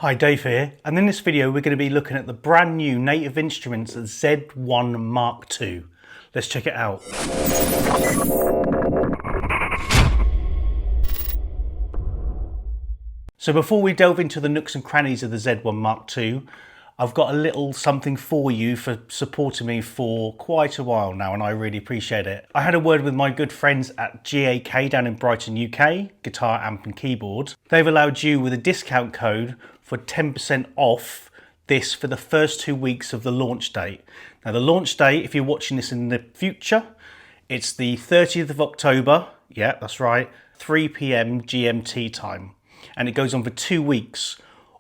Hi, Dave here, and in this video we're going to be looking at the brand new Native Instruments Z1 MK2. Let's check it out. So before we delve into the nooks and crannies of the Z1 MK2, I've got a little something for you for supporting me for quite a while now, and I really appreciate it. I had a word with my good friends at GAK down in Brighton, UK, guitar, amp and keyboard. They've allowed you with a discount code for 10% off this for the first 2 weeks of the launch date. Now the launch date, if you're watching this in the future, it's the 30th of October, yeah, that's right, 3 PM GMT time. And it goes on for 2 weeks.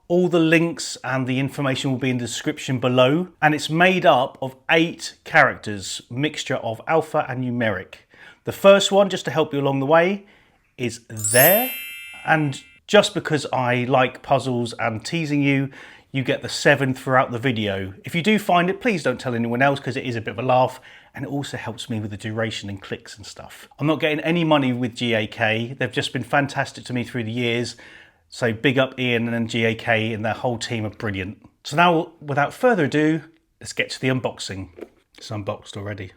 All the links and the information will be in the description below, and it's made up of 8 characters, mixture of alpha and numeric. The first one, just to help you along the way, is there, and just because I like puzzles and teasing you, you get the 7 throughout the video. If you do find it, please don't tell anyone else because it is a bit of a laugh, and it also helps me with the duration and clicks and stuff. I'm not getting any money with GAK, they've just been fantastic to me through the years. So big up Ian and GAK and their whole team are brilliant. So now, without further ado, let's get to the unboxing. It's unboxed already.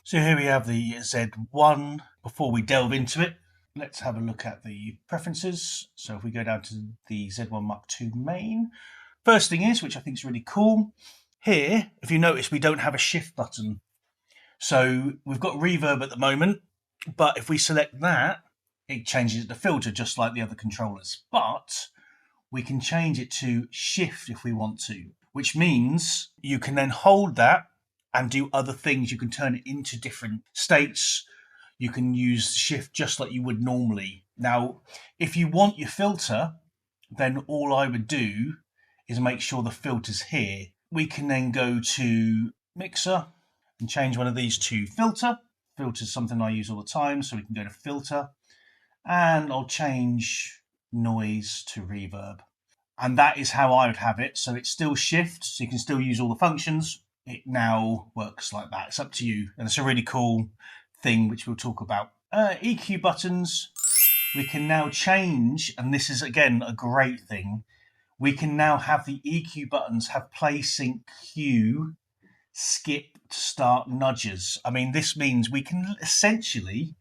So here we have the Z1. Before we delve into it, let's have a look at the preferences. So if we go down to the Z1 MK2 main, first thing is, which I think is really cool, here, if you notice, we don't have a shift button. So we've got reverb at the moment, but if we select that, it changes the filter just like the other controllers. But we can change it to shift if we want to, which means you can then hold that and do other things. You can turn it into different states. You can use shift just like you would normally. Now, if you want your filter, then all I would do is make sure the filter's here. We can then go to mixer and change one of these to filter. Filter is something I use all the time, so we can go to filter, and I'll change noise to reverb. And that is how I would have it. So it's still shift, so you can still use all the functions. It now works like that. It's up to you. And it's a really cool thing which we'll talk about. EQ buttons, we can now change, and this is again a great thing, we can now have the EQ buttons have play, sync, cue, skip, start, nudges. I mean, this means we can essentially,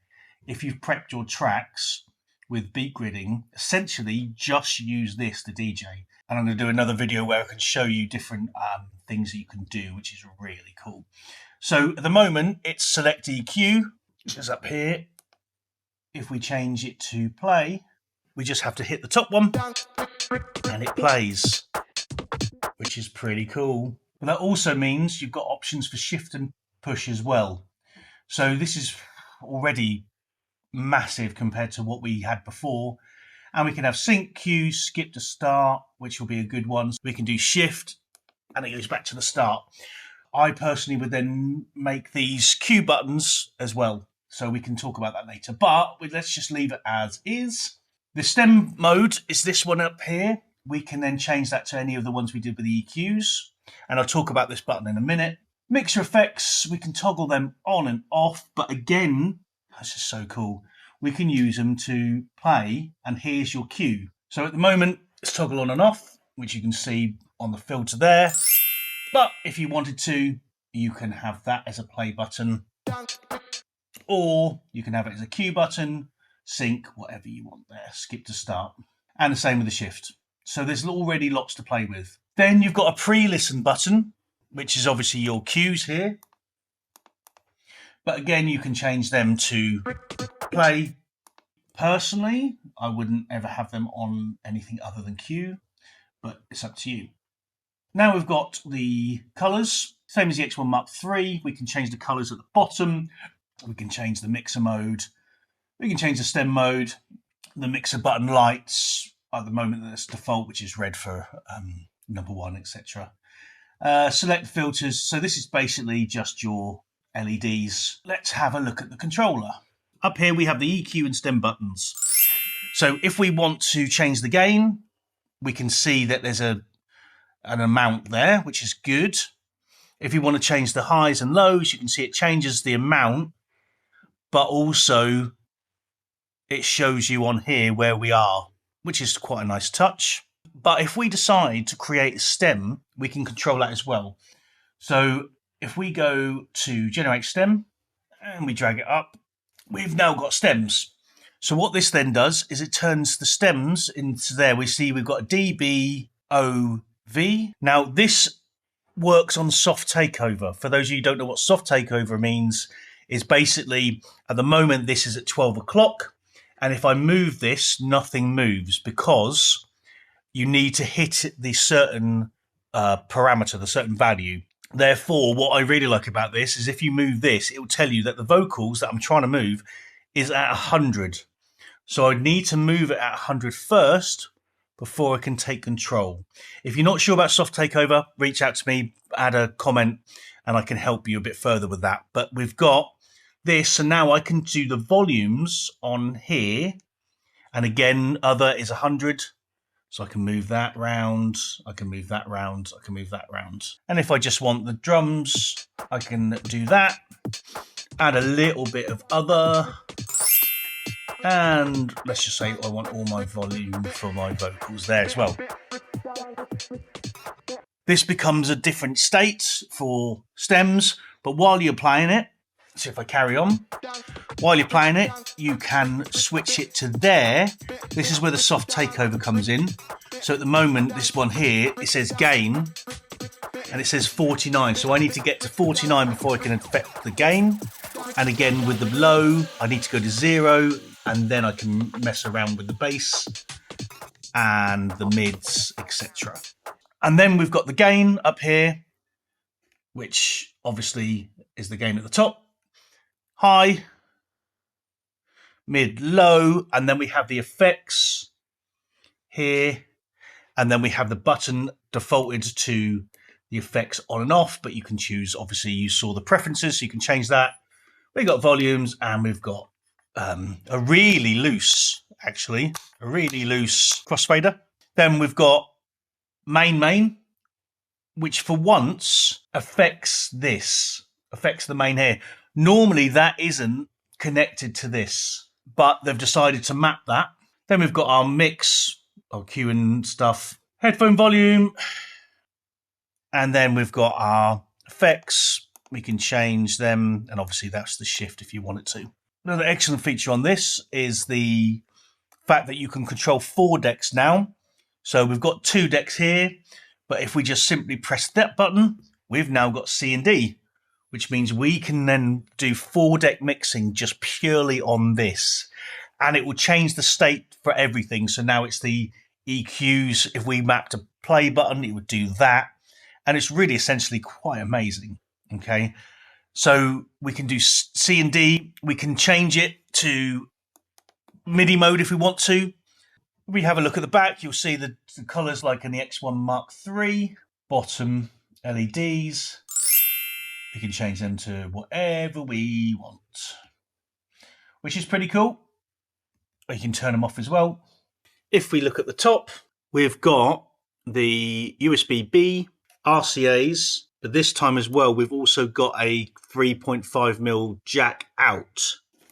if you've prepped your tracks with beat gridding, essentially just use this to DJ. And I'm going to do another video where I can show you different things that you can do, which is really cool. So at the moment, it's select EQ, which is up here. If we change it to play, we just have to hit the top one and it plays, which is pretty cool. But that also means you've got options for shift and push as well. So this is already massive compared to what we had before. And we can have sync, cue, skip to start, which will be a good one. We can do shift and it goes back to the start. I personally would then make these cue buttons as well. So we can talk about that later. But let's just leave it as is. The stem mode is this one up here. We can then change that to any of the ones we did with the EQs. And I'll talk about this button in a minute. Mixer effects, we can toggle them on and off. But again, that's just so cool. We can use them to play, and here's your cue. So at the moment, it's toggle on and off, which you can see on the filter there. But if you wanted to, you can have that as a play button, or you can have it as a cue button, sync, whatever you want there, skip to start. And the same with the shift. So there's already lots to play with. Then you've got a pre-listen button, which is obviously your cues here. But again, you can change them to play. Personally, I wouldn't ever have them on anything other than cue, but it's up to you. Now we've got the colours, same as the X1 MK3. We can change the colours at the bottom. We can change the mixer mode. We can change the stem mode. The mixer button lights, at the moment that's default, which is red for number 1, etc. Select filters. So this is basically just your LEDs. Let's have a look at the controller. Up here we have the EQ and stem buttons. So if we want to change the gain, we can see that there's an amount there, which is good. If you want to change the highs and lows, you can see it changes the amount, but also it shows you on here where we are, which is quite a nice touch. But if we decide to create a stem, we can control that as well. So if we go to generate stem and we drag it up, we've now got stems. So what this then does is it turns the stems into there. We see we've got a D.A.V.E. Now this works on soft takeover. For those of you who don't know what soft takeover means, is basically at the moment this is at 12 o'clock. And if I move this, nothing moves because you need to hit the certain parameter, the certain value. Therefore, what I really like about this is if you move this, it will tell you that the vocals that I'm trying to move is at 100. So I need to move it at 100 first before I can take control. If you're not sure about soft takeover, reach out to me, add a comment, and I can help you a bit further with that. But we've got this, so now I can do the volumes on here. And again, other is 100. So I can move that round, I can move that round, I can move that round. And if I just want the drums, I can do that. Add a little bit of other. And let's just say I want all my volume for my vocals there as well. This becomes a different state for stems, but while you're playing it, so if I carry on, while you're playing it, you can switch it to there. This is where the soft takeover comes in. So at the moment, this one here, it says gain, and it says 49. So I need to get to 49 before I can affect the gain. And again, with the low, I need to go to 0, and then I can mess around with the bass and the mids, etc. And then we've got the gain up here, which obviously is the gain at the top. High, mid, low, and then we have the effects here, and then we have the button defaulted to the effects on and off, but you can choose, obviously you saw the preferences, so you can change that. We've got volumes, and we've got a really loose crossfader. Then we've got main, which for once affects the main here. Normally that isn't connected to this, but they've decided to map that. Then we've got our mix, our Q and stuff, headphone volume, and then we've got our effects. We can change them, and obviously that's the shift if you want it to. Another excellent feature on this is the fact that you can control 4 decks now. So we've got 2 decks here, but if we just simply press that button, we've now got C and D, which means we can then do 4 deck mixing just purely on this. And it will change the state for everything. So now it's the EQs. If we mapped a play button, it would do that. And it's really essentially quite amazing. Okay. So we can do C and D. We can change it to MIDI mode if we want to. If we have a look at the back, you'll see the colours like in the X1 Mark III. Bottom LEDs. We can change them to whatever we want, which is pretty cool. We can turn them off as well. If we look at the top, we've got the USB-B, RCAs, but this time as well, we've also got a 3.5mm jack out.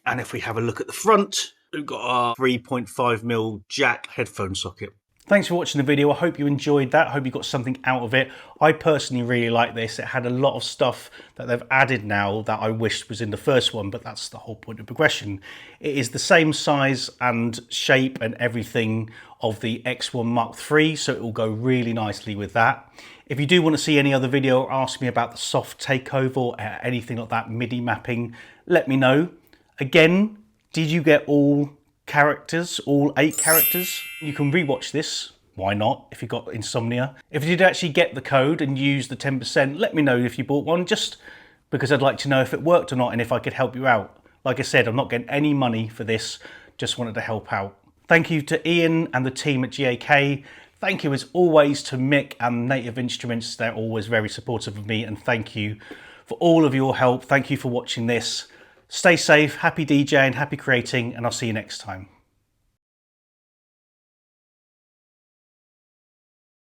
And if we have a look at the front, we've got our 3.5mm jack headphone socket. Thanks for watching the video. I hope you enjoyed that. I hope you got something out of it. I personally really like this. It had a lot of stuff that they've added now that I wished was in the first one, but that's the whole point of progression. It is the same size and shape and everything of the X1 Mark III, so it will go really nicely with that. If you do want to see any other video or ask me about the soft takeover or anything like that, MIDI mapping, let me know. Again, did you get all characters, all 8 characters? You can rewatch this, why not, if you got insomnia. If you did actually get the code and use the 10%, let me know if you bought one, just because I'd like to know if it worked or not and if I could help you out. Like I said, I'm not getting any money for this, just wanted to help out. Thank you to Ian and the team at GAK. Thank you as always to Mick and Native Instruments. They're always very supportive of me, and thank you for all of your help. Thank you for watching this. Stay safe, happy DJing, happy creating, and I'll see you next time.